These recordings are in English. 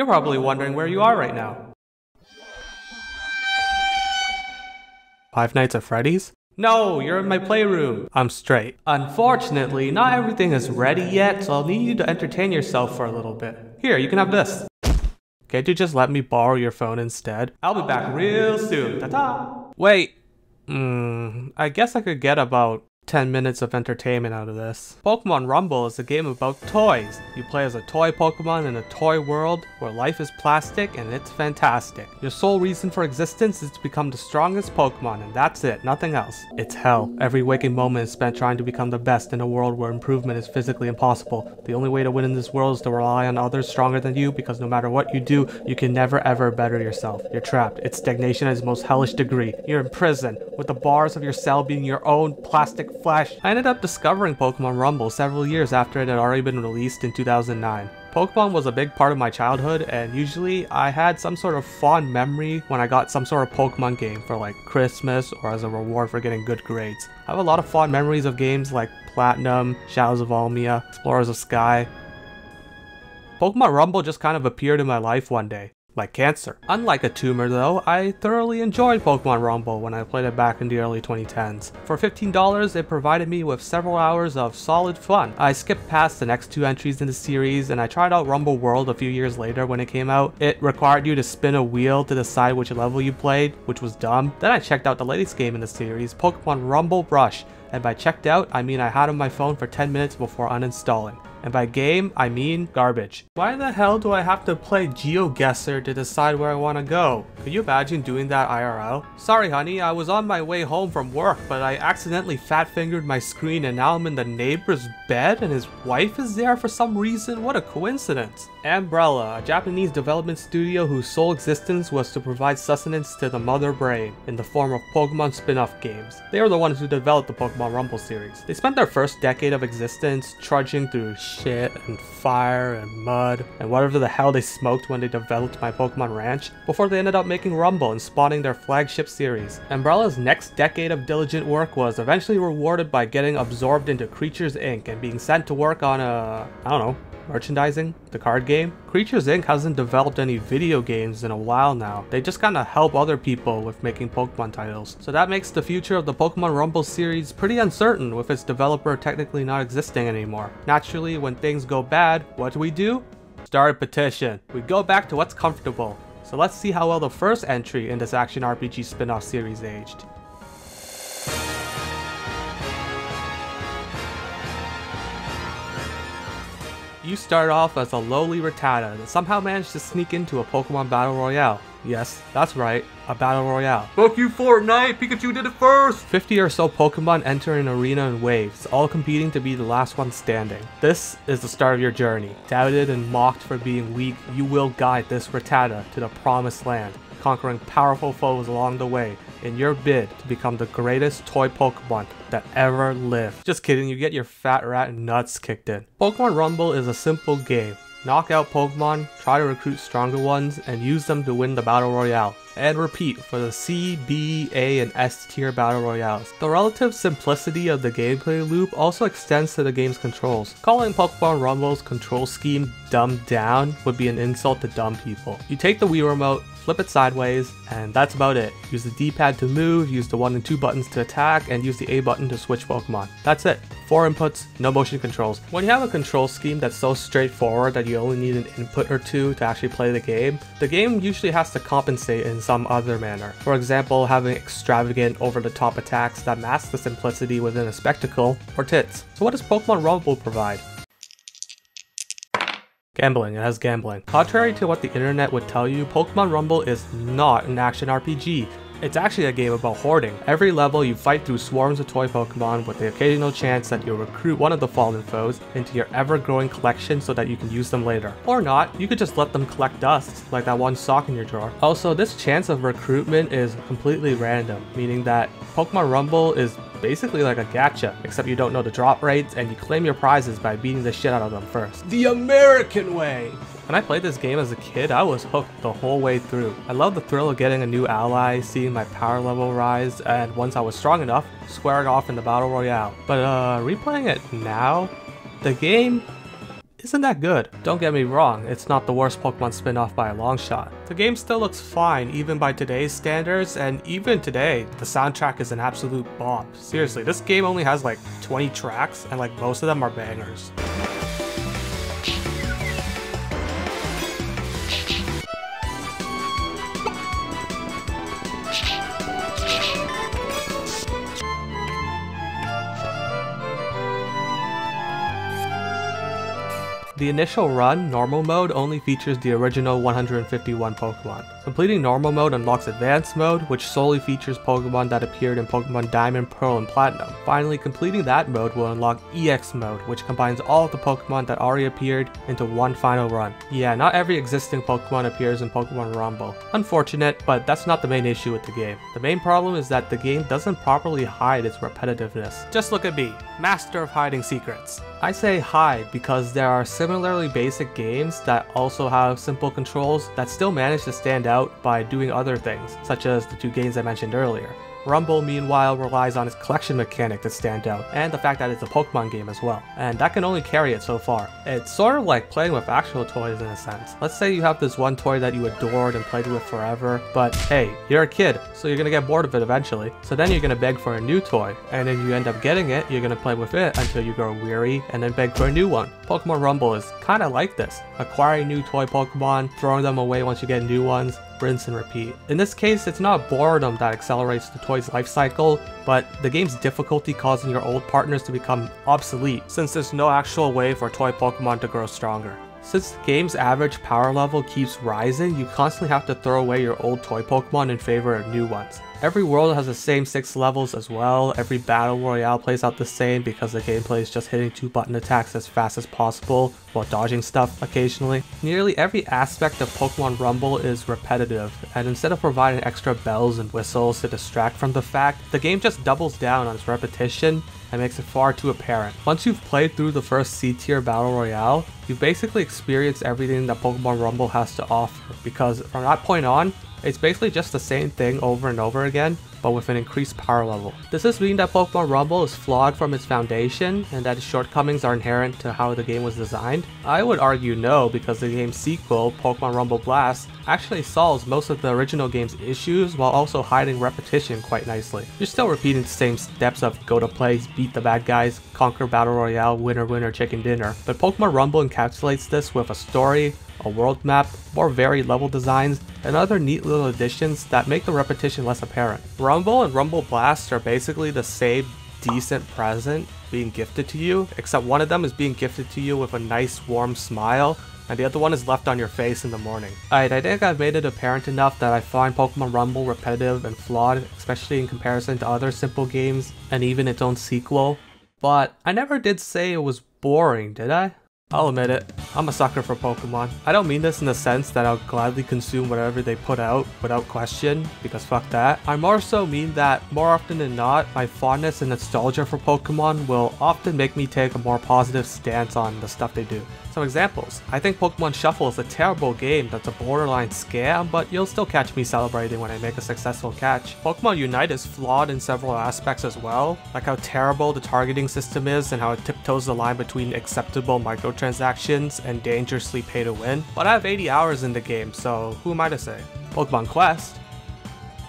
You're probably wondering where you are right now. Five Nights at Freddy's? No, you're in my playroom. I'm straight. Unfortunately, not everything is ready yet, so I'll need you to entertain yourself for a little bit. Here, you can have this. Can't you just let me borrow your phone instead? I'll be back real soon. Ta-ta! Wait. I guess I could get about 10 minutes of entertainment out of this. Pokemon Rumble is a game about toys. You play as a toy Pokemon in a toy world where life is plastic and it's fantastic. Your sole reason for existence is to become the strongest Pokemon, and that's it, nothing else. It's hell. Every waking moment is spent trying to become the best in a world where improvement is physically impossible. The only way to win in this world is to rely on others stronger than you, because no matter what you do, you can never ever better yourself. You're trapped. It's stagnation at its most hellish degree. You're in prison, with the bars of your cell being your own plastic flesh. I ended up discovering Pokemon Rumble several years after it had already been released in 2009. Pokemon was a big part of my childhood, and usually I had some sort of fond memory when I got some sort of Pokemon game for like Christmas or as a reward for getting good grades. I have a lot of fond memories of games like Platinum, Shadows of Almia, Explorers of Sky. Pokemon Rumble just kind of appeared in my life one day. Like cancer. Unlike a tumor though, I thoroughly enjoyed Pokemon Rumble when I played it back in the early 2010s. For $15, it provided me with several hours of solid fun. I skipped past the next two entries in the series, and I tried out Rumble World a few years later when it came out. It required you to spin a wheel to decide which level you played, which was dumb. Then I checked out the latest game in the series, Pokemon Rumble Rush, and by checked out, I mean I had it on my phone for 10 minutes before uninstalling. And by game, I mean garbage. Why the hell do I have to play GeoGuessr to decide where I want to go? Could you imagine doing that IRL? Sorry honey, I was on my way home from work, but I accidentally fat-fingered my screen and now I'm in the neighbor's bed and his wife is there for some reason? What a coincidence. Umbrella, a Japanese development studio whose sole existence was to provide sustenance to the mother brain in the form of Pokemon spin-off games. They were the ones who developed the Pokemon Rumble series. They spent their first decade of existence trudging through shit and fire and mud and whatever the hell they smoked when they developed my Pokemon Ranch before they ended up making Rumble and spawning their flagship series. Umbrella's next decade of diligent work was eventually rewarded by getting absorbed into Creatures Inc. and being sent to work on merchandising, the card game. Creatures Inc. hasn't developed any video games in a while now. They just kinda help other people with making Pokemon titles. So that makes the future of the Pokemon Rumble series pretty uncertain, with its developer technically not existing anymore. Naturally, when things go bad, what do? Start a petition. We go back to what's comfortable. So let's see how well the first entry in this action RPG spin-off series aged. You start off as a lowly Rattata that somehow managed to sneak into a Pokemon Battle Royale. Yes, that's right, a Battle Royale. Fuck you Fortnite, Pikachu did it first! 50 or so Pokemon enter an arena in waves, all competing to be the last one standing. This is the start of your journey. Doubted and mocked for being weak, you will guide this Rattata to the promised land, conquering powerful foes along the way in your bid to become the greatest toy Pokemon that ever lived. Just kidding, you get your fat rat nuts kicked in. Pokemon Rumble is a simple game. Knock out Pokemon, try to recruit stronger ones, and use them to win the Battle Royale. And repeat for the C, B, A, and S tier Battle Royales. The relative simplicity of the gameplay loop also extends to the game's controls. Calling Pokemon Rumble's control scheme dumbed down would be an insult to dumb people. You take the Wii remote, flip it sideways, and that's about it. Use the D-pad to move, use the 1 and 2 buttons to attack, and use the A button to switch Pokemon. That's it. 4 inputs, no motion controls. When you have a control scheme that's so straightforward that you only need an input or two to actually play the game usually has to compensate in some other manner. For example, having extravagant, over-the-top attacks that mask the simplicity within a spectacle, or tits. So what does Pokemon Rumble provide? Gambling. It has gambling. Contrary to what the internet would tell you, Pokemon Rumble is not an action RPG. It's actually a game about hoarding. Every level you fight through swarms of toy Pokemon with the occasional chance that you'll recruit one of the fallen foes into your ever-growing collection so that you can use them later. Or not, you could just let them collect dust, like that one sock in your drawer. Also, this chance of recruitment is completely random, meaning that Pokemon Rumble is basically like a gacha, except you don't know the drop rates and you claim your prizes by beating the shit out of them first. The American way! When I played this game as a kid, I was hooked the whole way through. I loved the thrill of getting a new ally, seeing my power level rise, and once I was strong enough, squaring off in the Battle Royale. But replaying it now, the game isn't that good. Don't get me wrong, it's not the worst Pokemon spin-off by a long shot. The game still looks fine even by today's standards, and even today, the soundtrack is an absolute bomb. Seriously, this game only has like 20 tracks, and like most of them are bangers. The initial run, Normal Mode, only features the original 151 Pokemon. Completing Normal Mode unlocks Advanced Mode, which solely features Pokemon that appeared in Pokemon Diamond, Pearl, and Platinum. Finally, completing that mode will unlock EX Mode, which combines all of the Pokemon that already appeared into one final run. Yeah, not every existing Pokemon appears in Pokemon Rumble. Unfortunate, but that's not the main issue with the game. The main problem is that the game doesn't properly hide its repetitiveness. Just look at me, master of hiding secrets. I say hide because there are similarly basic games that also have simple controls that still manage to stand out by doing other things, such as the two games I mentioned earlier. Rumble, meanwhile, relies on its collection mechanic to stand out, and the fact that it's a Pokemon game as well, and that can only carry it so far. It's sort of like playing with actual toys in a sense. Let's say you have this one toy that you adored and played with forever, but hey, you're a kid, so you're gonna get bored of it eventually, so then you're gonna beg for a new toy, and if you end up getting it, you're gonna play with it until you grow weary, and then beg for a new one. Pokemon Rumble is kinda like this, acquiring new toy Pokemon, throwing them away once you get new ones, rinse and repeat. In this case, it's not boredom that accelerates the toy's life cycle, but the game's difficulty causing your old partners to become obsolete, since there's no actual way for toy Pokemon to grow stronger. Since the game's average power level keeps rising, you constantly have to throw away your old toy Pokemon in favor of new ones. Every world has the same 6 levels as well. Every battle royale plays out the same because the gameplay is just hitting 2 button attacks as fast as possible while dodging stuff occasionally. Nearly every aspect of Pokemon Rumble is repetitive, and instead of providing extra bells and whistles to distract from the fact, the game just doubles down on its repetition and makes it far too apparent. Once you've played through the first C-tier battle royale, you've basically experienced everything that Pokemon Rumble has to offer, because from that point on, it's basically just the same thing over and over again, but with an increased power level. Does this mean that Pokemon Rumble is flawed from its foundation, and that its shortcomings are inherent to how the game was designed? I would argue no, because the game's sequel, Pokemon Rumble Blast, actually solves most of the original game's issues while also hiding repetition quite nicely. You're still repeating the same steps of go to place, beat the bad guys, conquer battle royale, winner winner chicken dinner, but Pokemon Rumble encapsulates this with a story, a world map, more varied level designs, and other neat little additions that make the repetition less apparent. Rumble and Rumble Blast are basically the same decent present being gifted to you, except one of them is being gifted to you with a nice warm smile, and the other one is left on your face in the morning. Alright, I think I've made it apparent enough that I find Pokemon Rumble repetitive and flawed, especially in comparison to other simple games, and even its own sequel. But I never did say it was boring, did I? I'll admit it, I'm a sucker for Pokemon. I don't mean this in the sense that I'll gladly consume whatever they put out without question, because fuck that. I more so mean that more often than not, my fondness and nostalgia for Pokemon will often make me take a more positive stance on the stuff they do. Some examples. I think Pokemon Shuffle is a terrible game that's a borderline scam, but you'll still catch me celebrating when I make a successful catch. Pokemon Unite is flawed in several aspects as well, like how terrible the targeting system is and how it tiptoes the line between acceptable microtransactions and dangerously pay to win. But I have 80 hours in the game, so who am I to say? Pokemon Quest?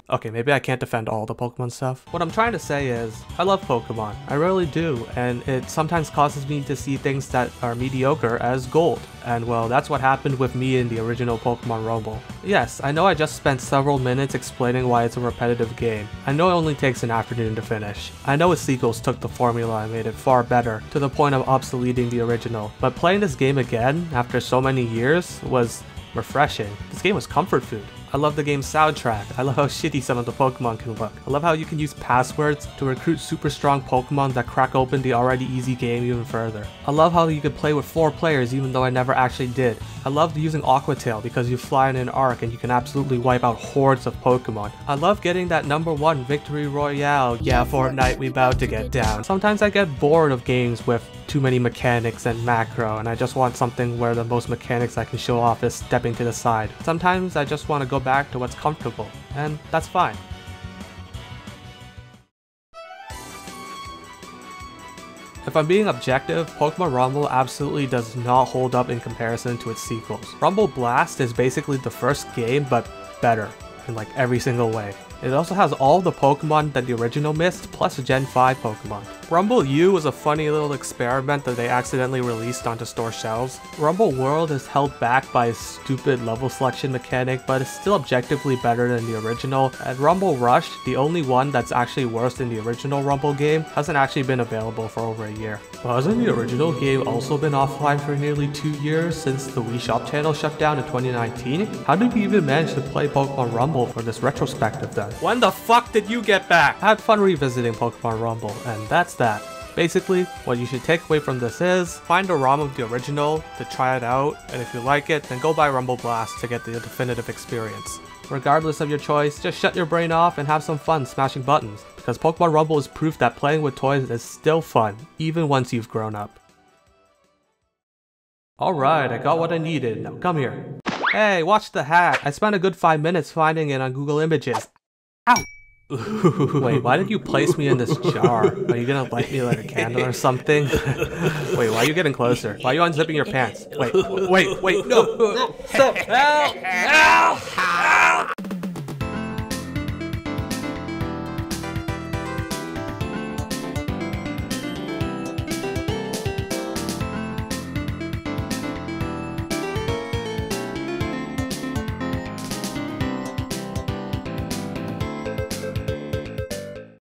Okay, maybe I can't defend all the Pokemon stuff. What I'm trying to say is, I love Pokemon. I really do, and it sometimes causes me to see things that are mediocre as gold. And well, that's what happened with me in the original Pokemon Rumble. Yes, I know I just spent several minutes explaining why it's a repetitive game. I know it only takes an afternoon to finish. I know its sequels took the formula and made it far better, to the point of obsoleting the original. But playing this game again, after so many years, was refreshing. This game was comfort food. I love the game's soundtrack. I love how shitty some of the Pokemon can look. I love how you can use passwords to recruit super strong Pokemon that crack open the already easy game even further. I love how you could play with 4 players even though I never actually did. I loved using Aqua Tail because you fly in an arc and you can absolutely wipe out hordes of Pokemon. I love getting that #1 victory royale. Yeah, Fortnite, we bout to get down. Sometimes I get bored of games with too many mechanics and macro, and I just want something where the most mechanics I can show off is stepping to the side. Sometimes I just want to go back to what's comfortable, and that's fine. If I'm being objective, Pokemon Rumble absolutely does not hold up in comparison to its sequels. Rumble Blast is basically the first game, but better in like every single way. It also has all the Pokemon that the original missed, plus Gen 5 Pokemon. Rumble U was a funny little experiment that they accidentally released onto store shelves. Rumble World is held back by a stupid level selection mechanic, but it's still objectively better than the original. And Rumble Rush, the only one that's actually worse than the original Rumble game, hasn't actually been available for over a year. But hasn't the original game also been offline for nearly 2 years since the Wii Shop channel shut down in 2019? How did you even manage to play Pokemon Rumble for this retrospective then? When the fuck did you get back? I had fun revisiting Pokemon Rumble, and that's that. Basically, what you should take away from this is, find a ROM of the original to try it out, and if you like it, then go buy Rumble Blast to get the definitive experience. Regardless of your choice, just shut your brain off and have some fun smashing buttons, because Pokemon Rumble is proof that playing with toys is still fun, even once you've grown up. Alright, I got what I needed, now come here. Hey, watch the hat! I spent a good 5 minutes finding it on Google Images. Ow! Wait, why did you place me in this jar? Are you gonna light me like a candle or something? Wait, why are you getting closer? Why are you unzipping your pants? Wait, no! Stop! Help! Help!